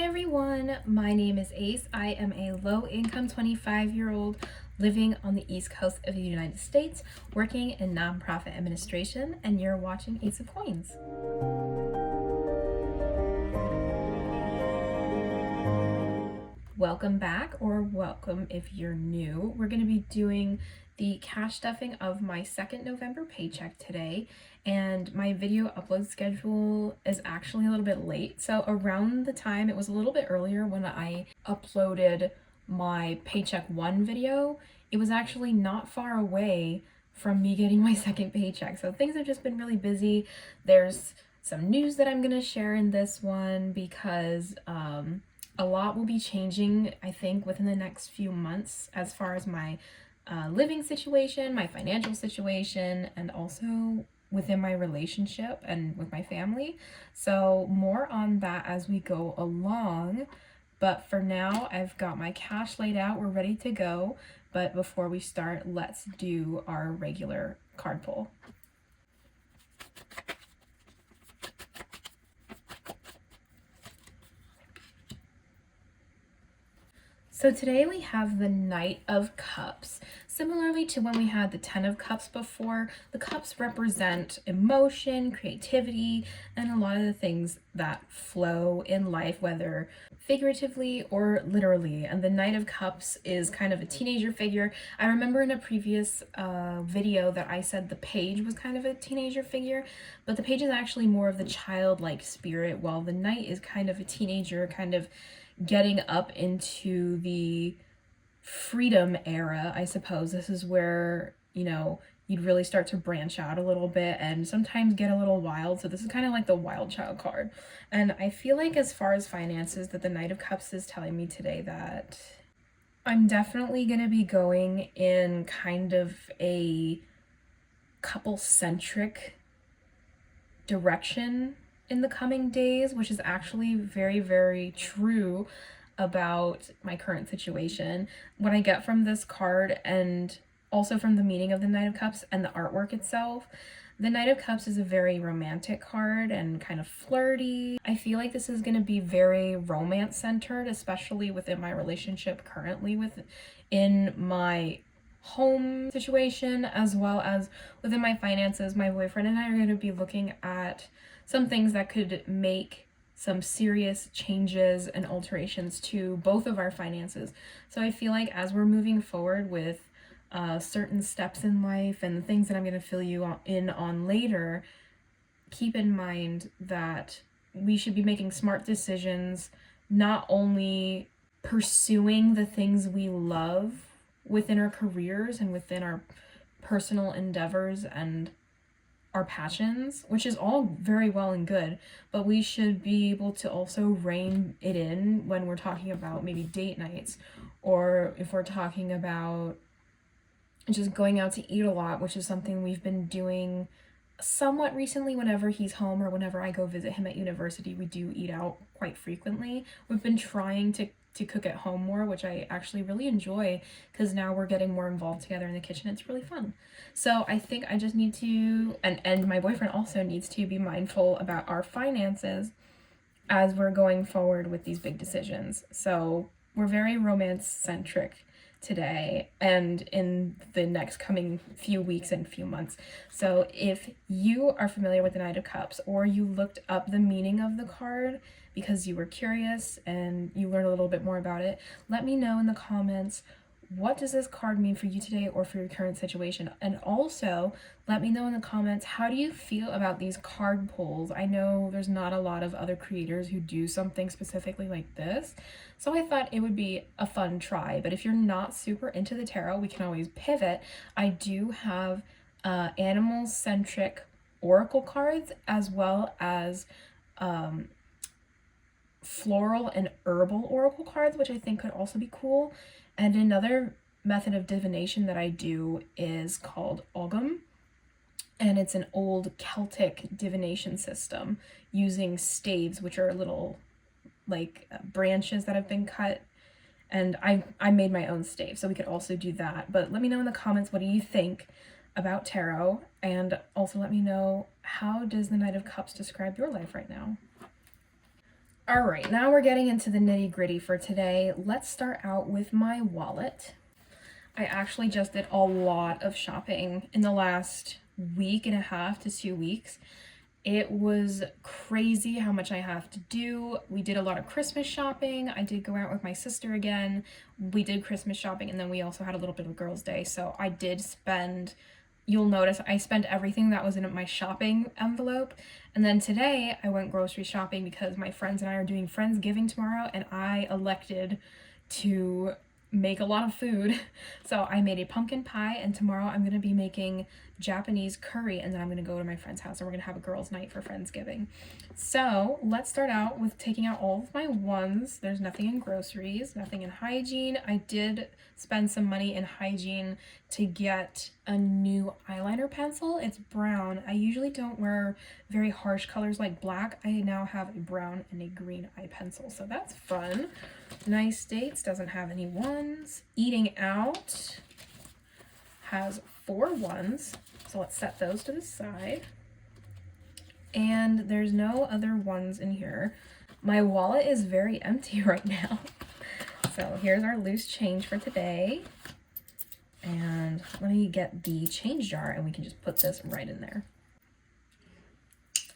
everyone, my name is Ace. I am a low-income 25-year-old living on the East Coast of the United States, working in nonprofit administration, and you're watching Ace of Coins. Welcome back, or welcome if you're new. We're going to be doing the cash stuffing of my second November paycheck today, and my video upload schedule is actually a little bit late. So around the time, it was a little bit earlier when I uploaded my paycheck 1 video, it was actually not far away from me getting my second paycheck. So things have just been really busy. There's some news that I'm going to share in this one because a lot will be changing, I think, within the next few months as far as my living situation, my financial situation, and also within my relationship and with my family. So more on that as we go along. But for now, I've got my cash laid out. We're ready to go. But before we start, let's do our regular card pull. So today we have the Knight of Cups. Similarly to when we had the Ten of Cups before, the cups represent emotion, creativity, and a lot of the things that flow in life, whether figuratively or literally. And the Knight of Cups is kind of a teenager figure. I remember in a previous video that I said the page was kind of a teenager figure, but the page is actually more of the childlike spirit, while the Knight is kind of a teenager, kind of getting up into the freedom era, I suppose. This is where, you'd really start to branch out a little bit and sometimes get a little wild. So this is kind of like the wild child card. And I feel like as far as finances, that the Knight of Cups is telling me today that I'm definitely going to be going in kind of a couple-centric direction in the coming days, which is actually very, very true about my current situation. What I get from this card, and also from the meaning of the Knight of Cups and the artwork itself, the Knight of Cups is a very romantic card and kind of flirty. I feel like this is going to be very romance centered, especially within my relationship currently within my home situation, as well as within my finances. My boyfriend and I are going to be looking at some things that could make some serious changes and alterations to both of our finances. So I feel like as we're moving forward with certain steps in life and the things that I'm going to fill you in on later, keep in mind that we should be making smart decisions, not only pursuing the things we love within our careers and within our personal endeavors and our passions, which is all very well and good, but we should be able to also rein it in when we're talking about maybe date nights, or if we're talking about just going out to eat a lot, which is something we've been doing somewhat recently. Whenever he's home or whenever I go visit him at university, we do eat out quite frequently. We've been trying to cook at home more, which I actually really enjoy because now we're getting more involved together in the kitchen. It's really fun. So I think I just need to, and my boyfriend also needs to be mindful about our finances as we're going forward with these big decisions. So we're very romance centric today and in the next coming few weeks and few months. So if you are familiar with the Knight of Cups, or you looked up the meaning of the card because you were curious and you learned a little bit more about it, let me know in the comments, what does this card mean for you today or for your current situation? And also let me know in the comments, how do you feel about these card pulls? I know there's not a lot of other creators who do something specifically like this, so I thought it would be a fun try. But if you're not super into the tarot, we can always pivot. I do have animal-centric oracle cards, as well as floral and herbal oracle cards, which I think could also be cool. And another method of divination that I do is called Ogam, and it's an old Celtic divination system using staves, which are little branches that have been cut, and I made my own stave, so we could also do that. But let me know in the comments, what do you think about tarot, and also let me know, how does the Knight of Cups describe your life right now? All right, now we're getting into the nitty gritty for today. Let's start out with my wallet. I actually just did a lot of shopping in the last week and a half to 2 weeks. It was crazy how much I have to do. We did a lot of Christmas shopping. I did go out with my sister again. We did Christmas shopping, and then we also had a little bit of girls' day. So I did spend, you'll notice I spent everything that was in my shopping envelope. And then today I went grocery shopping because my friends and I are doing Friendsgiving tomorrow, and I elected to make a lot of food. So I made a pumpkin pie, and tomorrow I'm gonna be making Japanese curry, and then I'm gonna go to my friend's house and we're gonna have a girls' night for Friendsgiving. So let's start out with taking out all of my ones. There's nothing in groceries, nothing in hygiene. I did spend some money in hygiene to get a new eyeliner pencil. It's brown. I usually don't wear very harsh colors like black. I now have a brown and a green eye pencil, so that's fun. Nice Dates doesn't have any ones. Eating Out has 4 ones, so let's set those to the side. And there's no other ones in here. My wallet is very empty right now. So here's our loose change for today. And let me get the change jar and we can just put this right in there.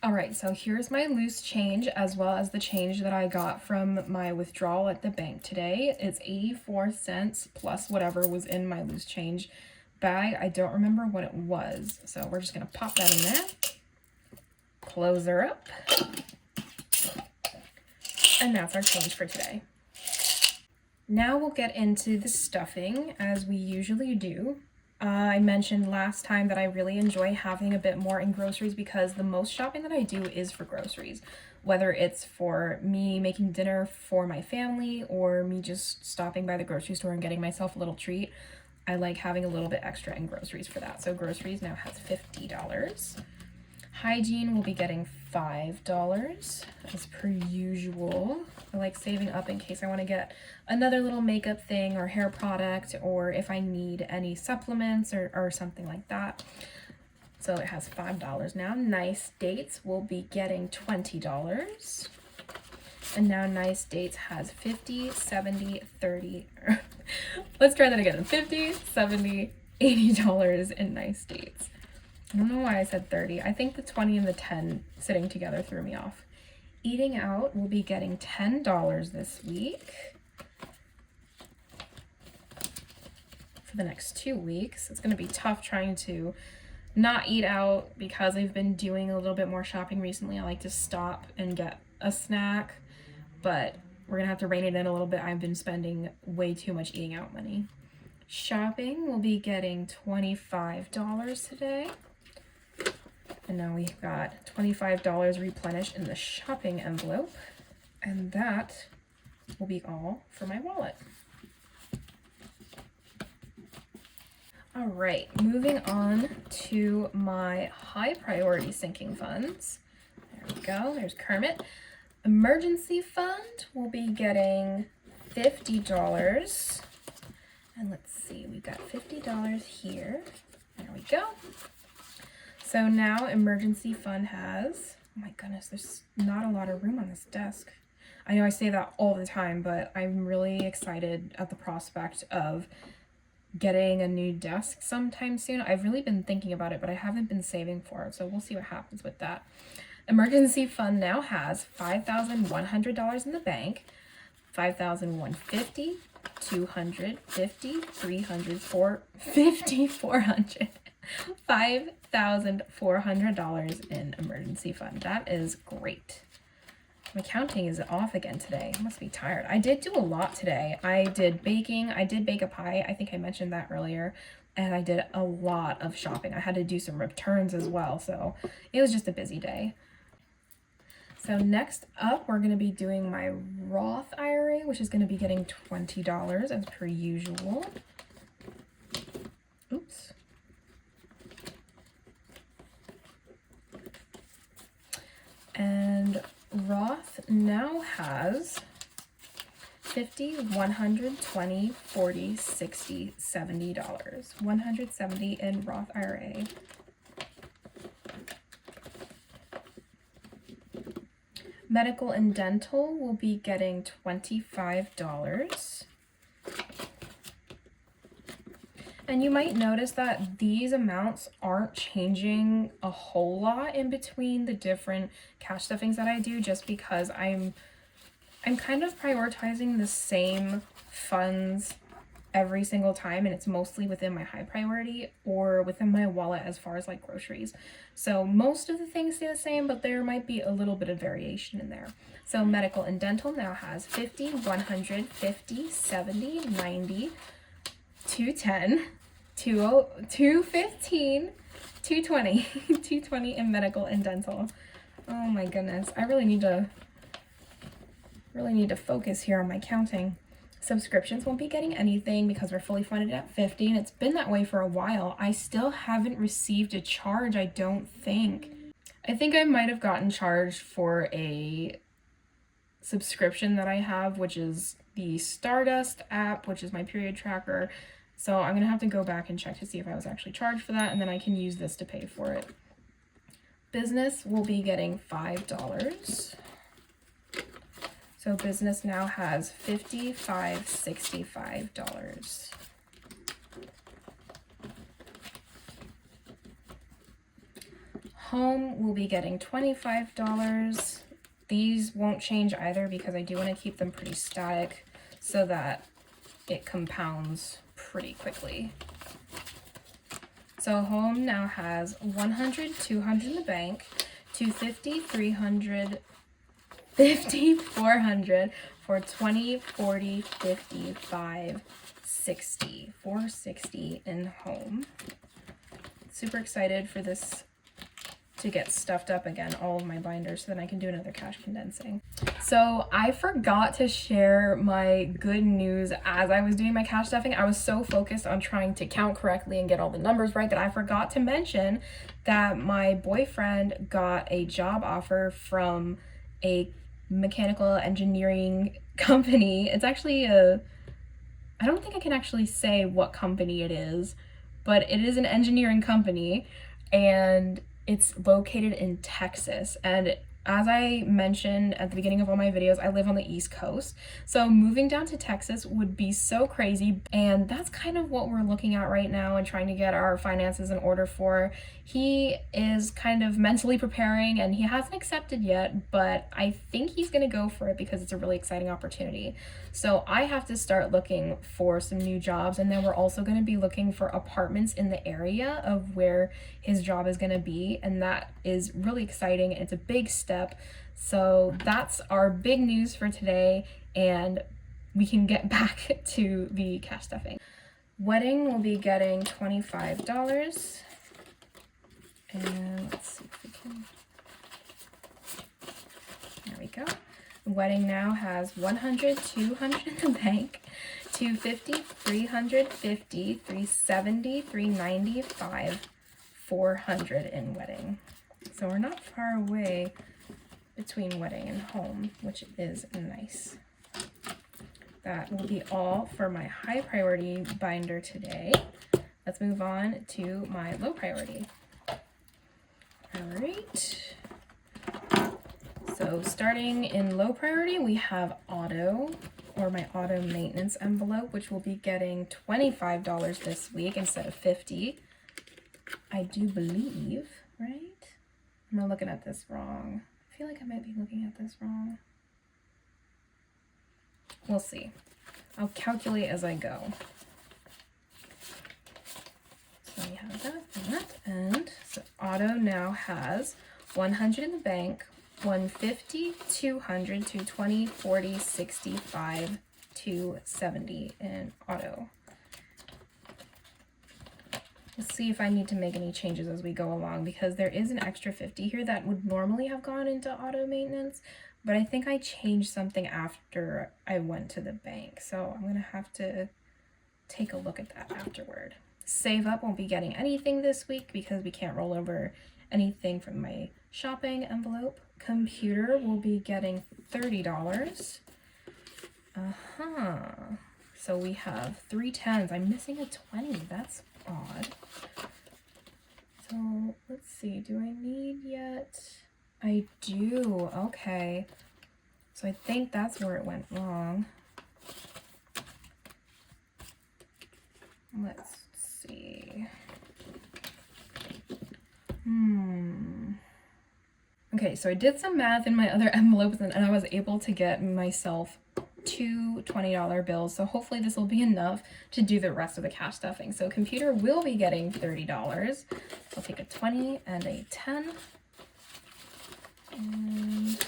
All right, so here's my loose change as well as the change that I got from my withdrawal at the bank today. It's 84 cents plus whatever was in my loose change bag. I don't remember what it was, so we're just gonna pop that in there, close her up, and that's our change for today. Now we'll get into the stuffing as we usually do. I mentioned last time that I really enjoy having a bit more in groceries because the most shopping that I do is for groceries, whether it's for me making dinner for my family or me just stopping by the grocery store and getting myself a little treat. I like having a little bit extra in groceries for that. So groceries now has $50. Hygiene will be getting $5 as per usual. I like saving up in case I want to get another little makeup thing or hair product, or if I need any supplements or something like that. So it has $5 now. Nice Dates will be getting $20. And now Nice Dates has 50, 70, 30. Let's try that again. 50, 70, $80 in Nice Dates. I don't know why I said 30. I think the 20 and the 10 sitting together threw me off. Eating Out will be getting $10 this week. For the next 2 weeks. It's going to be tough trying to not eat out because I've been doing a little bit more shopping recently. I like to stop and get a snack, but we're going to have to rein it in a little bit. I've been spending way too much eating out money. Shopping will be getting $25 today. And now we've got $25 replenished in the shopping envelope. And that will be all for my wallet. All right, moving on to my high priority sinking funds. There we go, there's Kermit. Emergency fund will be getting $50. And let's see, we've got $50 here. There we go. So now emergency fund has, oh my goodness, there's not a lot of room on this desk. I know I say that all the time, but I'm really excited at the prospect of getting a new desk sometime soon. I've really been thinking about it, but I haven't been saving for it, so we'll see what happens with that. Emergency fund now has $5,100 in the bank, $5,150, $250, $300, $450, $400, $5,400 in emergency fund. That is great. My counting is off again today. I must be tired. I did do a lot today. I did baking. I did bake a pie. I think I mentioned that earlier. And I did a lot of shopping. I had to do some returns as well. So it was just a busy day. So next up, we're going to be doing my Roth IRA, which is going to be getting $20 as per usual. Oops. And Roth now has 50, 100, 20, 40, 60, $70. 170 in Roth IRA. Medical and dental will be getting $25. And you might notice that these amounts aren't changing a whole lot in between the different cash stuffings that I do, just because I'm kind of prioritizing the same funds every single time, and it's mostly within my high priority or within my wallet as far as like groceries. So most of the things stay the same, but there might be a little bit of variation in there. So medical and dental now has 50, 100, 50, 70, 90, 210, 215, 220, 220 in medical and dental. Oh my goodness, I really need to focus here on my counting. Subscriptions won't be getting anything because we're fully funded at 50, and it's been that way for a while. I still haven't received a charge, I don't think. I think I might have gotten charged for a subscription that I have, which is the Stardust app, which is my period tracker. So I'm gonna have to go back and check to see if I was actually charged for that, and then I can use this to pay for it. Business will be getting $5. So business now has $65. Home will be getting $25. These won't change either because I do want to keep them pretty static so that it compounds pretty quickly. So home now has 100, 200 in the bank, 250, 300, 50, 400 for 20, 40, 55, 60, 460 in home. Super excited for this to get stuffed up again, all of my binders, so then I can do another cash condensing. So I forgot to share my good news as I was doing my cash stuffing. I was so focused on trying to count correctly and get all the numbers right that I forgot to mention that my boyfriend got a job offer from a mechanical engineering company. It's actually I don't think I can actually say what company it is, but it is an engineering company, and it's located in Texas. And as I mentioned at the beginning of all my videos, I live on the East Coast. So moving down to Texas would be so crazy. And that's kind of what we're looking at right now and trying to get our finances in order for. He is kind of mentally preparing, and he hasn't accepted yet, but I think he's gonna go for it because it's a really exciting opportunity. So I have to start looking for some new jobs, and then we're also gonna be looking for apartments in the area of where his job is gonna be, and that is really exciting. It's a big step. So that's our big news for today, and we can get back to the cash stuffing. Wedding will be getting $25. And let's see if we can, there we go. Wedding now has 100, 200 in the bank, 250, 350, 370, 395, 400 in wedding. So we're not far away between wedding and home, which is nice. That will be all for my high priority binder today. Let's move on to my low priority. All right. So starting in low priority, we have auto, or my auto maintenance envelope, which will be getting $25 this week instead of $50. I do believe, right? Am I looking at this wrong? I feel like I might be looking at this wrong. We'll see. I'll calculate as I go. So we have that and that, and so auto now has 100 in the bank, 150, 200, 220, 40, 65, 270 in auto. Let's see if I need to make any changes as we go along, because there is an extra 50 here that would normally have gone into auto maintenance, but I think I changed something after I went to the bank. So I'm gonna have to take a look at that afterward. Save Up won't be getting anything this week because we can't roll over anything from my shopping envelope. Computer will be getting $30. So we have 3 10s. I'm missing a 20. That's odd. So let's see. Do I need yet? I do. Okay. So I think that's where it went wrong. Let's see. Okay, so I did some math in my other envelopes and I was able to get myself two $20 bills. So hopefully this will be enough to do the rest of the cash stuffing. So computer will be getting $30. I'll take a 20 and a 10. And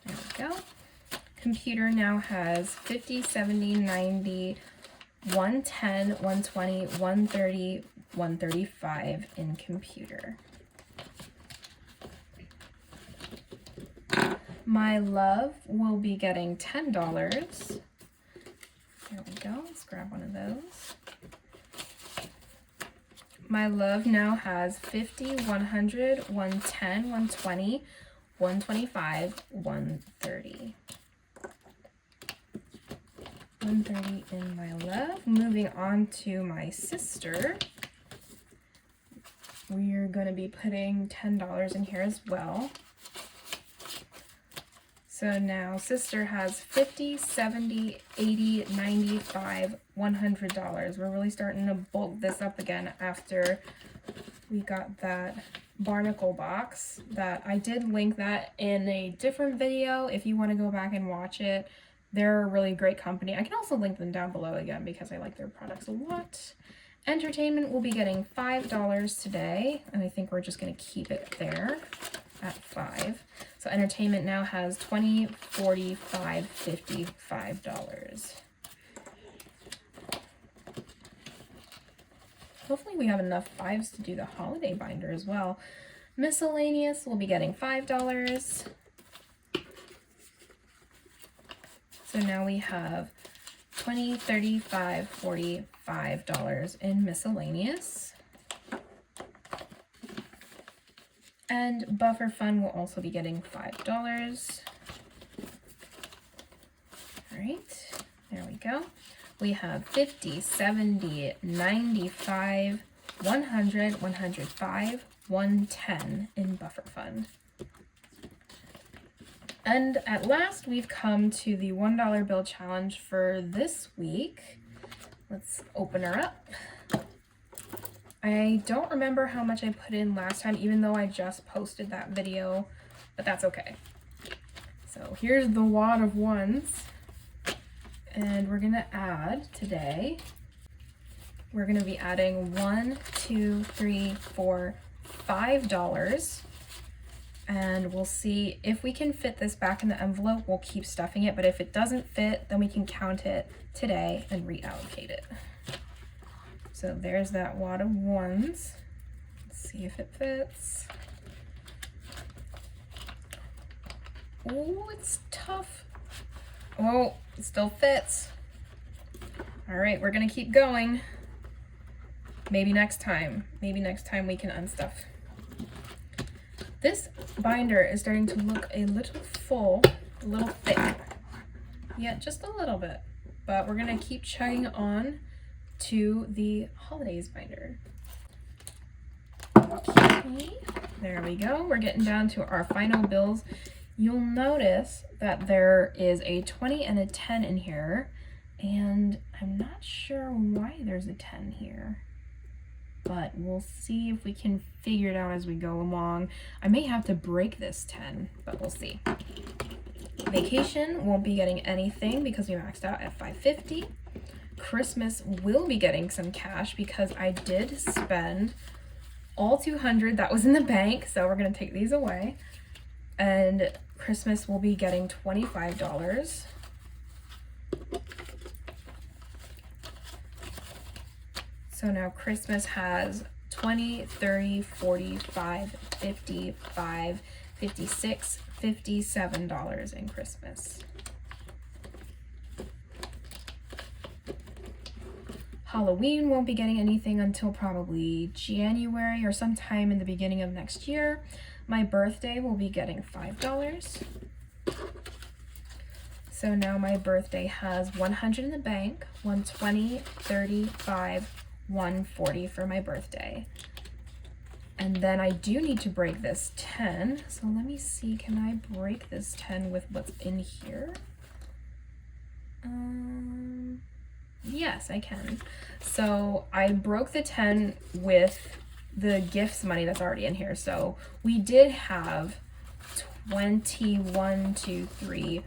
there we go. Computer now has 50, 70, 90, 110, 120, 130, 135 in computer. My love will be getting $10. There we go. Let's grab one of those. My love now has 50, 100, 110, 120, 125, 130. 130 in my love. Moving on to my sister. We're going to be putting $10 in here as well. So now sister has 50, 70, 80, 95, $100. We're really starting to bulk this up again after we got that barnacle box that I did link that in a different video if you want to go back and watch it. They're a really great company. I can also link them down below again because I like their products a lot. Entertainment will be getting $5 today, and I think we're just going to keep it there at 5. So entertainment now has 20, 45, 50, $5. Hopefully we have enough 5s to do the holiday binder as well. Miscellaneous will be getting $5. So now we have 20, 35, 40, $5 in miscellaneous. And buffer fund will also be getting $5. All right, there we go. We have 50, 70, 95, 100, 105, 110 in buffer fund. And at last, we've come to the $1 bill challenge for this week. Let's open her up. I don't remember how much I put in last time, even though I just posted that video, but that's okay. So here's the wad of ones, and we're gonna add today. We're gonna be adding $1, $2, $3, $4, $5. And we'll see if we can fit this back in the envelope. We'll keep stuffing it, but if it doesn't fit, then we can count it today and reallocate it. So there's that wad of ones. Let's see if it fits. Oh, it's tough. Oh, it still fits. All right, we're gonna keep going. Maybe next time we can unstuff. This binder is starting to look a little full, a little thick. Yeah, just a little bit. But we're gonna keep chugging on to the holidays binder. Okay, there we go. We're getting down to our final bills. You'll notice that there is a 20 and a 10 in here, and I'm not sure why there's a 10 here. But we'll see if we can figure it out as we go along. I may have to break this 10, but we'll see. Vacation won't be getting anything because we maxed out at $550. Christmas will be getting some cash because I did spend all $200 that was in the bank, so we're gonna take these away. And Christmas will be getting $25. So now Christmas has 20, 30, 45, 55, 56, $57 in Christmas. Halloween won't be getting anything until probably January or sometime in the beginning of next year. My birthday will be getting $5. So now my birthday has 100 in the bank, 120, 35, 140 for my birthday. And then I do need to break this 10. So let me see, can I break this 10 with what's in here? Yes, I can. So I broke the 10 with the gifts money that's already in here. So we did have 21, 2, 3,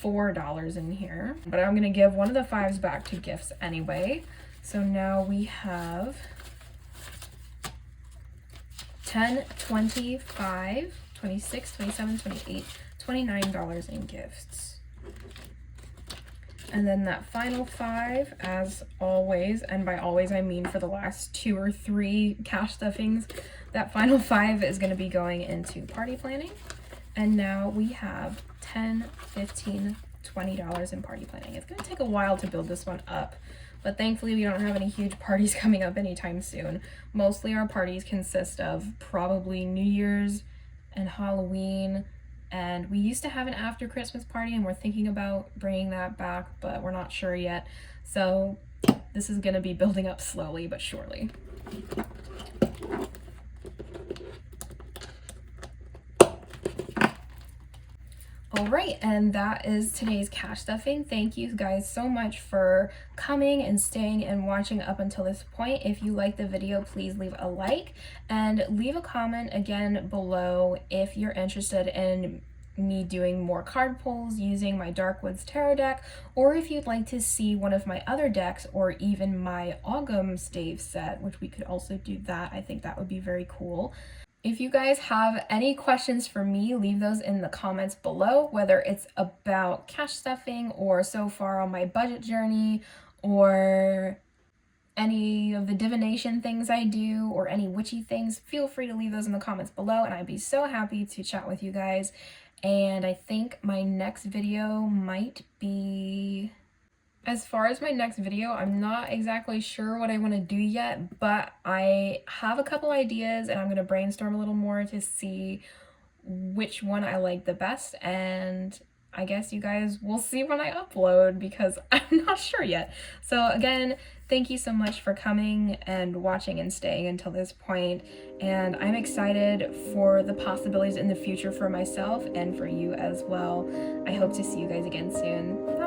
$4 in here, but I'm gonna give one of the 5s back to gifts anyway. So now we have 10, 25, 26, 27, 28, $29 in gifts. And then that final 5, as always, and by always I mean for the last 2 or 3 cash stuffings, that final 5 is going to be going into party planning. And now we have 10, 15, $20 in party planning. It's going to take a while to build this one up, but thankfully we don't have any huge parties coming up anytime soon. Mostly our parties consist of probably New Year's and Halloween, and we used to have an after Christmas party and we're thinking about bringing that back, but we're not sure yet. So this is going to be building up slowly but surely. Alright, and that is today's cash stuffing. Thank you guys so much for coming and staying and watching up until this point. If you liked the video, please leave a like and leave a comment again below if you're interested in me doing more card pulls using my Darkwoods Tarot deck, or if you'd like to see one of my other decks or even my Ogham stave set, which we could also do that. I think that would be very cool. If you guys have any questions for me, leave those in the comments below, whether it's about cash stuffing or so far on my budget journey or any of the divination things I do or any witchy things. Feel free to leave those in the comments below and I'd be so happy to chat with you guys. And I think my next video might be... As far as my next video, I'm not exactly sure what I want to do yet, but I have a couple ideas and I'm going to brainstorm a little more to see which one I like the best, and I guess you guys will see when I upload because I'm not sure yet. So again, thank you so much for coming and watching and staying until this point, and I'm excited for the possibilities in the future for myself and for you as well. I hope to see you guys again soon.